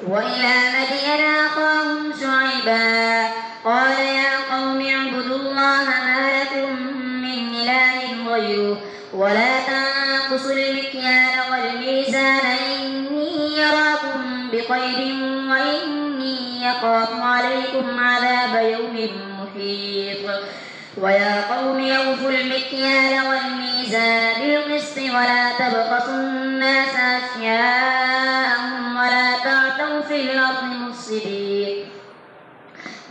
وإلى مدين أخاهم شعيبا قال يا قوم اعبدوا الله ما لكم من إله غيره ولا تنقصوا المكيال والميزان إني يراكم بخير وإني أخاف عليكم عذاب يوم محيط. ويا قوم أوفوا المكيال والميزان بالقسط ولا تبخسوا الناس أشياءهم ولا تعثوا في الأرض مفسدين.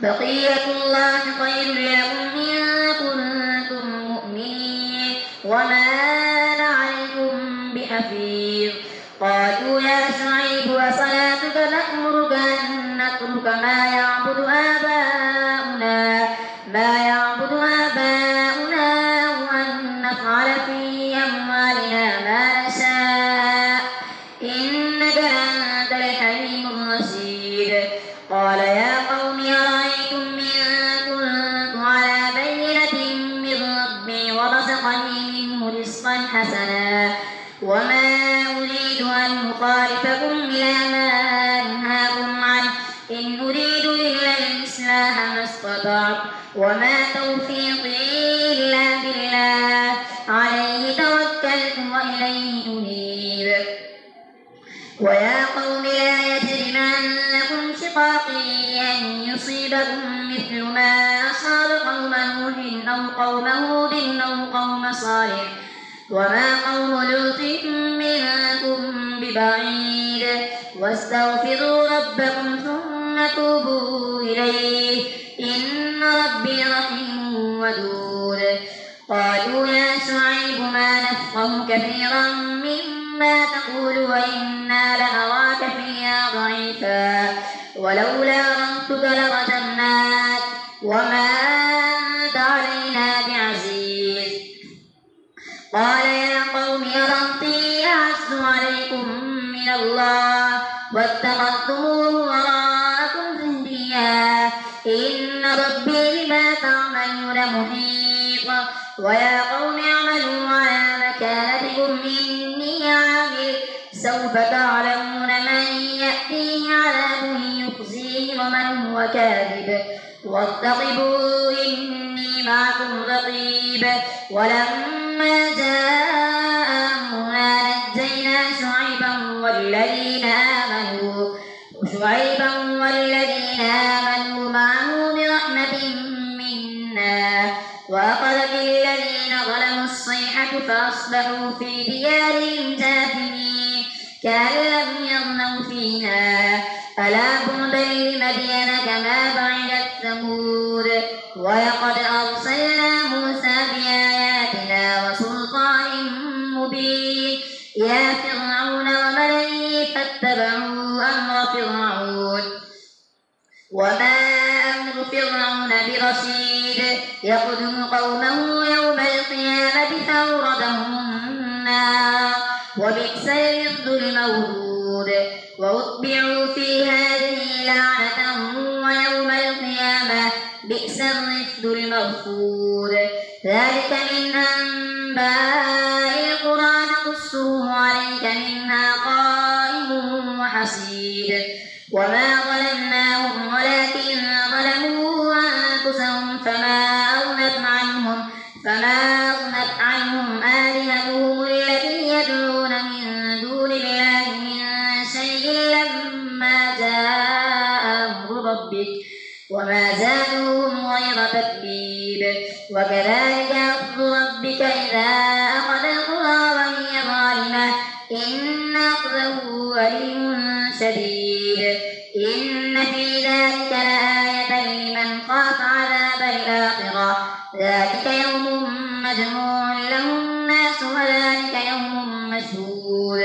بقية الله خير لكم إن كنتم مؤمنين وما أنا عليكم بحفيظ. قالوا يا شعيب وصلاتك تأمرك أن نترك ما يعبد آباؤنا وأن نفعل في أموالنا ما نشاء إنك لأنت الحليم الرشيد. قال يا قوم أرأيتم إن كنت على بينة من ربي ورزقني منه رزقا حسنا وما أريد أن أخالفكم إلى ما أنهاكم عنه إن أريد إلا الإصلاح ما استطعت وما توفيقي إلا بالله عليه توكلت وإليه أنيب. ويا قوم لا يجرمنكم شقاقي أن يصيبكم مثل ما أصاب قوم نوح أو قوم هود أو قوم صالح وما قوم لوط منكم ببعيد واستغفروا ربكم ثم توبوا إليه إن ربي رحيم ودود. قالوا يا شعيب ما نفقه كثيرا مما تقول وإنا لنراك فينا ضعيفا ولولا رهتك لرجمناك وما أنت علينا بعزيز. قال يا قوم أرهطي أعز عليكم من الله واتخذتموه وراءكم ذريا إن ربي بما تعملون محيط. ويا قوم اعملوا على مكانتكم إني عامل سوف تعلمون من يأتيه عذاب يخزيه ومن هو كاذب وارتقبوا إني معكم رقيب. ولما جاء أمرنا نجينا شعيبا والذين آمنوا معه برحمة منا وأخذت الذين ظلموا الصيحة فأصبحوا في ديارهم جاثمين كأن لم يغنوا فيها ألا بعدا لمدين كما بعدت ثمود. ولقد أرسلنا موسى بآياتنا وسلطان مبين يا فرعون وملئه فاتبعوا أمر فرعون وما أمر فرعون برشيد يقدم قومه يوم القيامة فأوردهم النار وبئس الرفد المورود. وأتبعوا في هذه لعنة ويوم القيامة بئس الرفد المرفود. ذلك من أنباء القرى نقصه عليك منها قائم وحصيد. وما ظلمناهم ولكن ظلموا أنفسهم فما أغنت عنهم آلهتهم التي يدعون من دون الله من شيء لما جاء أمر ربك وما زادوهم غير تتبيب. وكذلك أخذ ربك إذا أخذ القرى وهي ظالمة إن أخذه أليم شديد. إن في ذلك لآية لمن خاف عذاب الآخرة ذلك يوم مجموع له الناس وذلك يوم مشهود.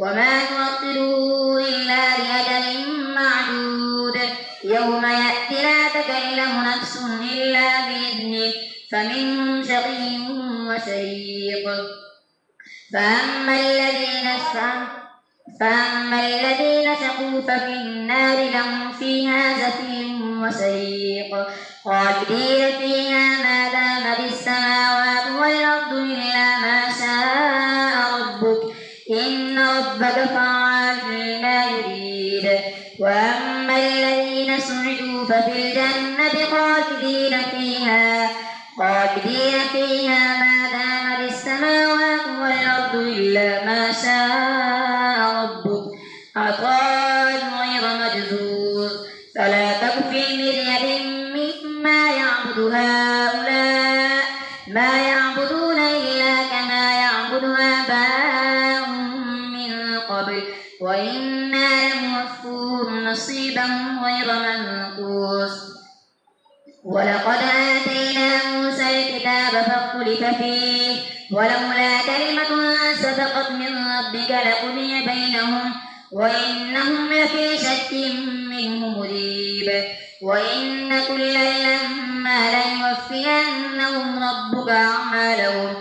وما نوقره إلا لأجل معدود يوم يأتي لا تكلم نفس إلا بإذنه فمنهم شقي وسعيد. فأما الذين شقوا ففي النار لهم فيها زفير وسيق خالدين فيها ما دامت السماوات والأرض إلا ما شاء ربك إن ربك فعال لما يريد. وأما الذين سعدوا ففي الجنة خالدين فيها ما دامت السماوات والأرض إلا ما شاء ربك عطاء غير مجذور. فلا تك في مرية مما يعبد هؤلاء ما يعبدون إلا كما يعبد آباؤهم من قبل وإنا لموفوهم نصيبهم غير منقوص. ولقد آتينا موسى الكتاب فاختلف فيه ولولا كلمة سبقت من ربك لقضي بينهم وإنهم لفي شك منه مريب. وإن كلا لما ليوفينهم ربك أعمالهم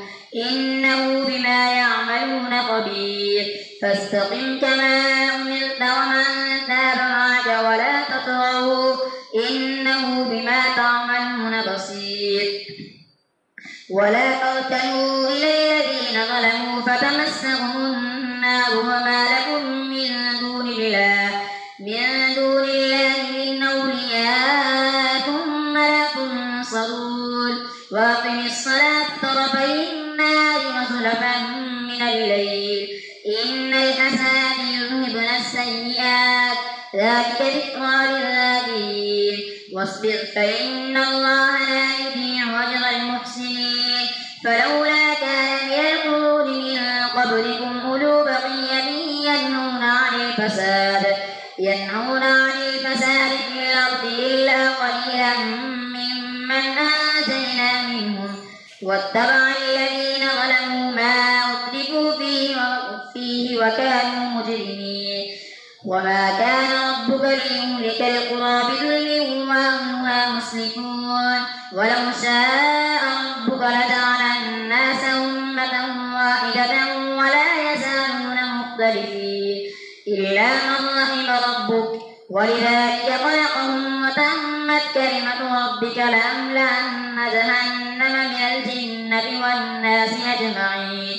إنه بما يعملون خبير. فاستقم كما أمرت ومن تاب معك ولا تطغوا إنه بما تعملون بصير. ولا تركنوا إلى الذين ظلموا فتمسهم النار وما لكم من دون الله من أولياء ثم لا تنصرون. وأقم الصلاة طرفي النهار وزلفا من الليل إن الحسنات يذهبن السيئات ذلك ذكرى للذاكرين. واصبر فإن الله لا يضيع أجر المحسنين. فلولا كان من القرون من قبلكم أولو بقية ينهون عن الفساد في الأرض إلا قليلا ممن أنجينا منهم واتبع الذين ظلموا ما أترفوا فيه وكانوا مجرمين. وما كان ربك ليهلك القرى بظلم وأهلها مصلحون. ولو شاء ربك لجعل الناس أمة واحدة ولا يزالون مختلفين إلا من رحم ربك ولذلك خلقهم وتمت كلمة ربك لأملأن جهنم من الجنة والناس أجمعين.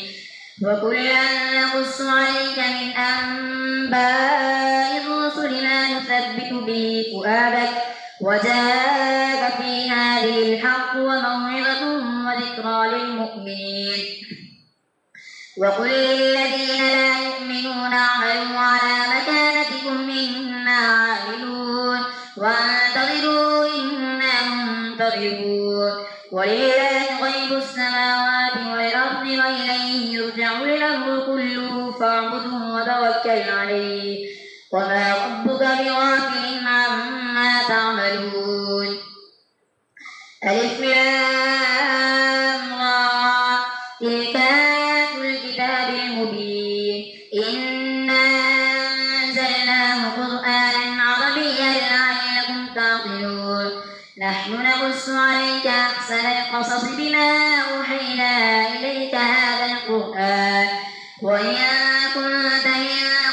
وكلا نقص عليك من أنباء الرسل ما نثبت به فؤادك وجاءك في هذه الحق وموعظة وذكرى للمؤمنين. وقل للذين لا يؤمنون اعملوا على مكانتكم إنا عاملون وانتظروا إنا منتظرون. ولله غيب السماوات والأرض وإليه يرجع الأمر كله فاعبده وتوكل عليه وما ربك بغافل عما تعملون. ألف لام را تلك آيات الكتاب المبين إنا أنزلناه قرآنا عربيا لعلكم تعقلون. نحن نقص عليك أحسن القصص بما أوحينا إليك هذا القرآن وإن كنت من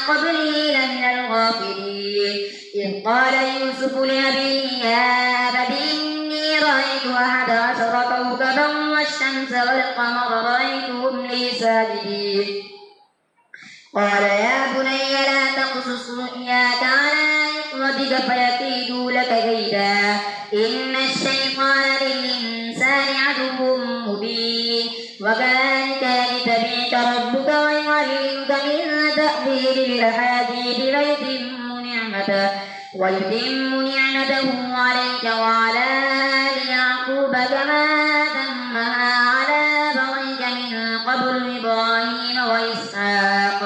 قبله لمن الغافلين. إذ قال يوسف لأبيه يا أبت إني رأيت 11 كوكبا والشمس والقمر رأيتهم لي ساجدين. قال يا بني لا تقصص رؤياك على إخوتك فيكيدوا لك كيدا إن الشيطان للإنسان عدو مبين. وكذلك يجتبيك ربك ويعلمك من تأويل الأحاديث ويتم نعمته عليك وعلى آل يعقوب كما أتمها على أبويك من قبل إبراهيم وإسحاق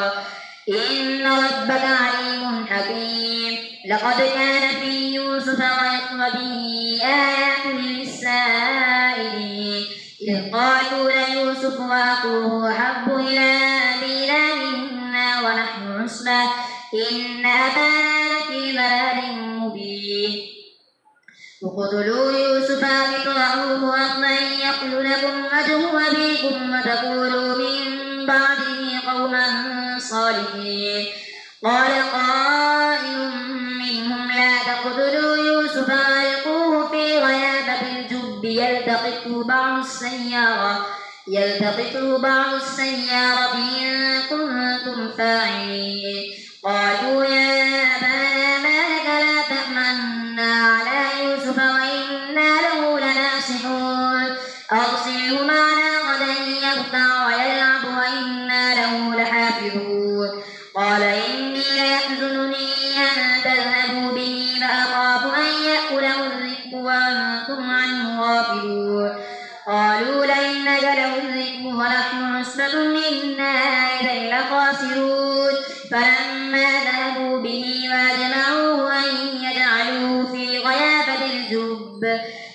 إن ربك عليم حكيم. لقد كان في يوسف وإخوته آيات للسائلين إذ قالوا ليوسف وأخوه أحب إلى أبينا منا ونحن عصبة إن أبانا لفي ضلال مبين. اقتلوا يوسف أو اطرحوه أرضا يخل لكم وجه أبيكم وتكونوا من بعده قوما صالحين. قال قائل منهم لا تقتلوا يوسف وألقوه في غيابة الجب يلتقطه بعض السيارة إن كنتم فاعلين. قالوا يا أبانا ما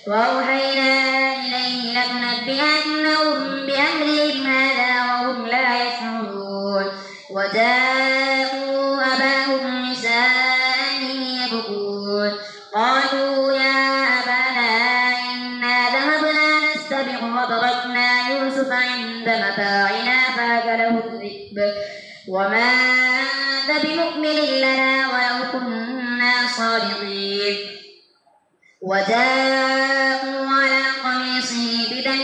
وأوحينا إليه لتنبئنهم بأمرهم هذا وهم لا يشعرون وجاءوا أباهم عشاء يبكون قالوا يا أبانا إنا ذهبنا نستبق وتركنا يوسف عند متاعنا فأكله الذئب وما أنت بمؤمن لنا ولو كنا صادقين وجاءوا على قميصه بدم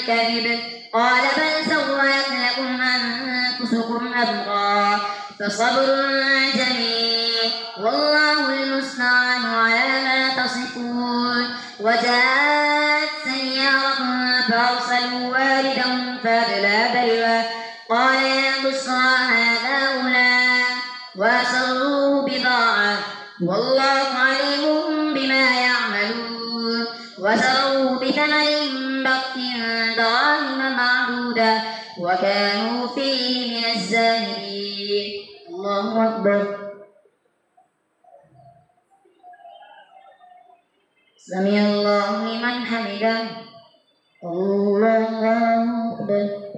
كذب قال بل سولت لكم أنفسكم أمرا فصبر جميل والله المستعان على ما تصفون وجاءت سيارة فأرسلوا والدهم فأدلى دلوه قال يا بشرى هذا غلام وأسروه بضاعة والله عليم بما يعملون وشروه بثمن بخس دراهم معدودة وكانوا فيه من الزاهدين الله أكبر سمع الله لمن حمده الله أكبر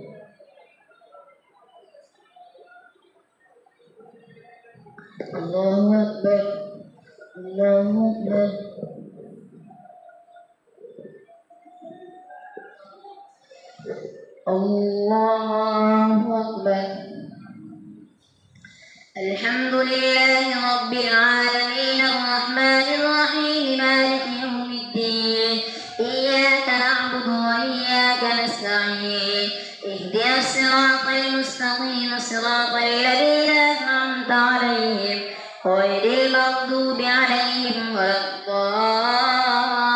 الله أكبر الله أكبر الله أكبر الحمد لله رب العالمين الرحمن الرحيم مالك يوم الدين إياك نعبد وإياك نستعين اهدنا الصراط المستقيم صراط الذين أنعمت عليهم غير المغضوب عليهم ولا الضالين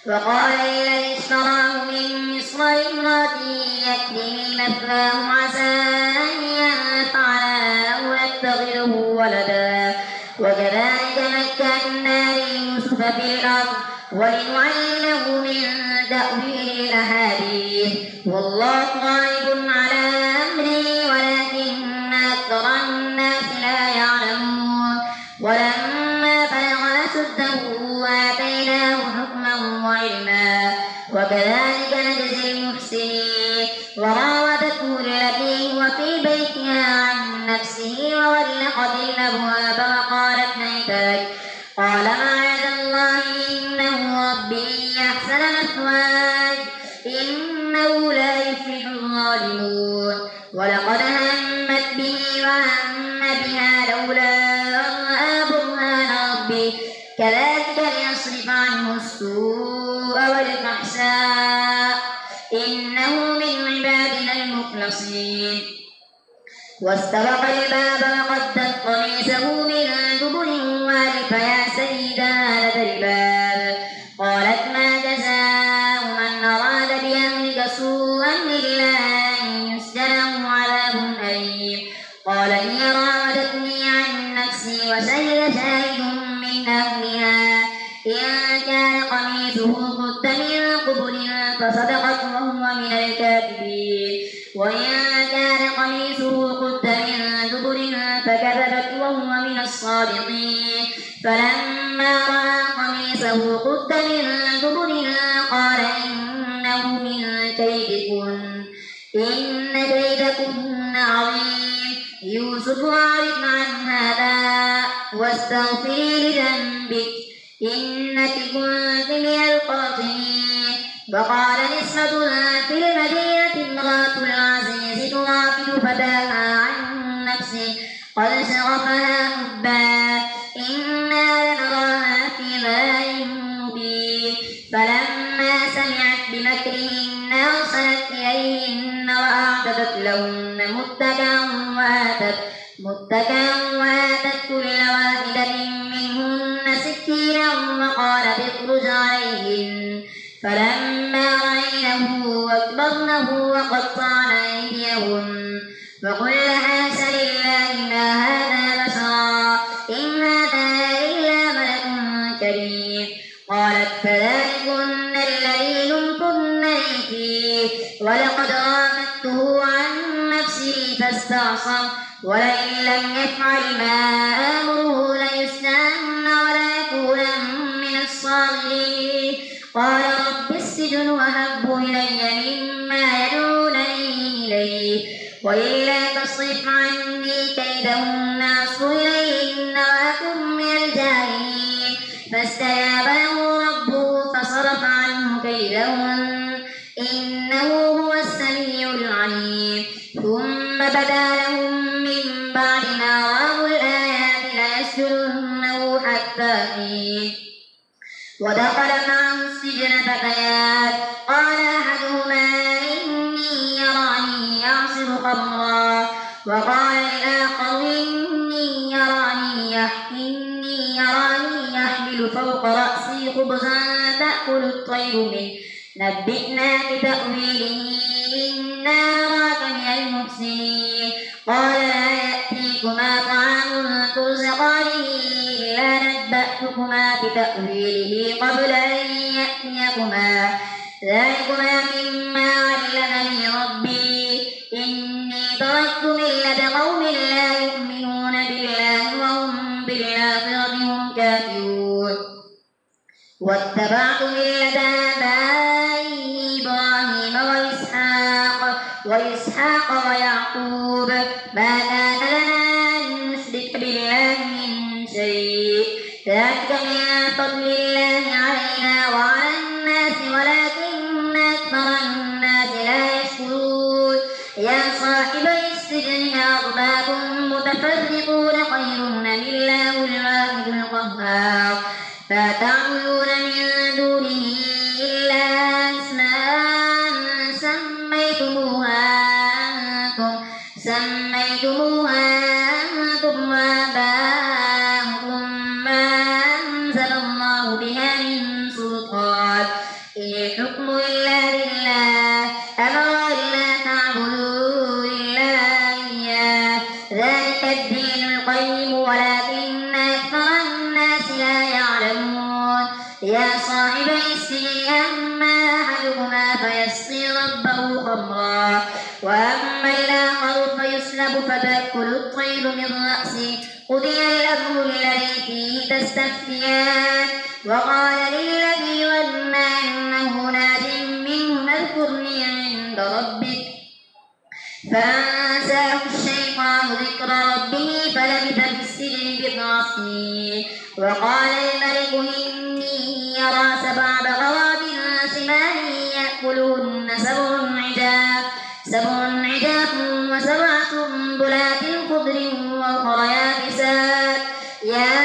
وقال الذي اشتراه من مصر امرأتي يكفيني مثواه عسى أن ينفعنا أو نتخذه ولدا وكذلك مكنا ليوسف في الأرض ولنعلمه من تأويل الأحاديث والله غالب على أمره ولكن أكثر الناس لا يعلمون ولما بلغ أشده آتيناه حكما وعلما وكذلك نجزي المحسنين وراودته التي هو في بيتها عن نفسه وغلقت الأبواب وقالت هيت لك قال معاذ الله إنه ربي أحسن مثواي إنه لا يفلح الظالمون ولقد همت به وهم بها لولا أن رأى برهان ربه كذلك ليصرف عنه السوء والفحشاء إنه من عبادنا المخلصين واستبق الباب وقدت قميصه من دبر وألف يا سيدها لدى الباب قالت ما جزاء من أراد بأهلك سوءا إلا أن يسجن أو عذاب أليم قال هي راودتني عن نفسي وشهد شاهد من أهلها إن كان قميصه قد من قبل فصدقت وهو من الكاذبين وإن كان قميصه قد من دبر فكذبت وهو من الصادقين فلما رأى قميصه قد من دبر قال إنه من كيدكن إن كيدكن عظيم يوسف أعرض عن هذا واستغفري لذنبك إنك كنت من الخاطئين وقال نسوة في المدينة امرأة العزيز تراود فتاها عن نفسه قد شغفها حبا إنا لنراها في ضلال مبين فلما سمعت بمكرهن أرسلت إليهن وأعتدت لهن متكئا وآتت كل واحدة منهن سكينا وقالت اخرج عليهن فلما رأينه أكبرنه وقطعن أيديهن وقلن حاش لله ما هذا بشرا إن هذا إلا ملك كريم قالت فذلكن الذي لمتنني فيه ولقد راودته عن نفسه فاستعصم ولئن لم يفعل ما آمره ليسجنن ولا يكونن قال رب السجن أحب إلي مما يدعونني إليه وإلا تصرف عني كيدهن أصب إليهن وأكن من الجاهلين فاستجاب له ربه فصرف عنه كيدهن إنه هو السميع العليم ثم بدا لهم من بعد ما رأوا الآيات ليسجننه حتى حين ودخل معه السجن فتيان قال أحدهما إني يراني أعصر خمرا وقال الآخر إني يراني يحمل فوق رأسي خبزا تأكل الطير منه نبئنا بتأويله إنا نراك من المحسنين قال لا يأتيكما طعام ترزقانه إلا نبأتكما بتأويله قبل أن يأتيكما ذلكما مما علمني ربي إني تركت ملة قوم لا يؤمنون بالله وهم بالآخرة هم كافرون واتبعت ملة آبائي إبراهيم وإسحاق ويعقوب ما كان لنا أن نشرك بالله من شيء ذلك من فضل الله علينا وعلى الناس ولكن أكثر الناس لا يشكرون يا صاحبي السجن أرباب متفرقون خير أم الله الواحد القهار ما تعبدون من دونه إلا أسماء سميتموها أنتم وآباؤكم ما أنزل الله بها من سلطان إن الحكم إلا لله أمر ألا تعبدوا إلا إياه ذلك الدين القيم ولكن أكثر الناس لا يعلمون يا صاحبي السجن أما أحدكما فيسقي ربه خمرا وأما الآخر فيسلب فتأكل الطير من رأسه قضي الأمر الذي فيه تستفتيان وقال للذي ظن أنه ناج منهما اذكرني عند ربك فأنساه الشيطان ذكر ربه فلبث في السجن بضع سنين وقال الملك إني أرى 7 بقرات سمان يأكلهن 7 عجاف و7 سنبلات خضر وأخرى يابسات يا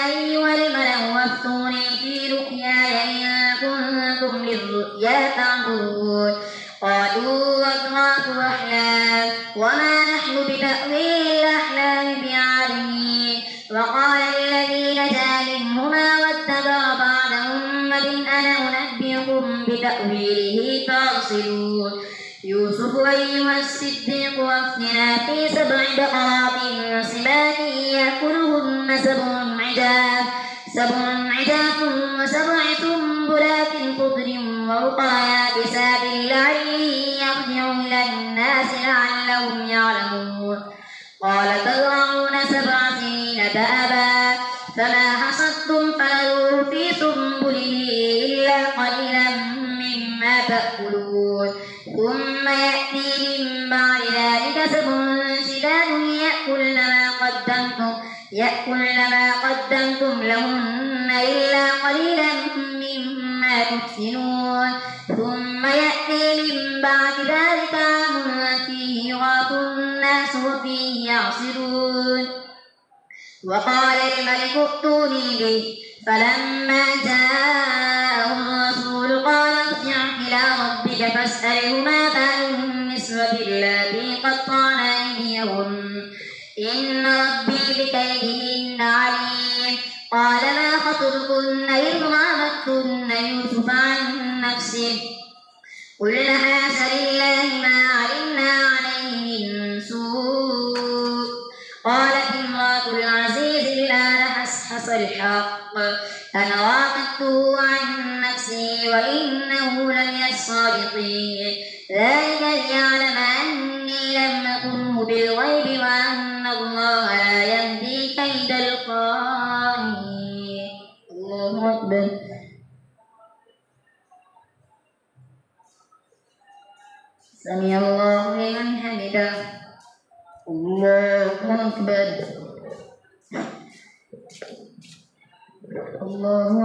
أيها الملأ أفتوني في رؤياي إن كنتم للرؤيا تعبرون قالوا أضغاث أحلام وما نحن بتأويل الأحلام بعالمين وقال الذي نجا منهما واتبع بعد أمة أنا أنبئكم بتأويله فأرسلون يوسف أيها الصديق وافتنا في 7 بقرات سمان يأكلهن 7 عجاف و7 سنبلات خضر وأخرى يابسات لعلي يرجع إلى الناس لعلهم يعلمون قال تزرعون 7 سنين دأبا فما حصدتم فذروه في سنبله إلا قليلا مما تأكلون ثم يأتي من بعد ذلك 7 شداد يأكلن ما قدمتم لهن إلا قليلا مما تحسنون ثم يأتي من بعد ذلك عام فيه يغاث الناس وفيه يعصرون وقال الملك ائتوني به فلما جاءه الرسول قال ارجع إلى ربك فاسأله ما بال النسوة اللاتي قطعن أيديهن إن ربي بكيدهن عليم قال ما خطبكن إذ راودتن يوسف عن نفسه قلنا حاش لله ما علمنا عليه من سوء قالت امرأة العزيز الآن حصحص الحق أنا راودته عن نفسي وإنه لمن الصادقين ذلك ليعلم أني لم أخنه بالغيب وأن الله لا يهدي كيد الخائنين. الله أكبر. سمع الله لمن حمده. الله أكبر. الله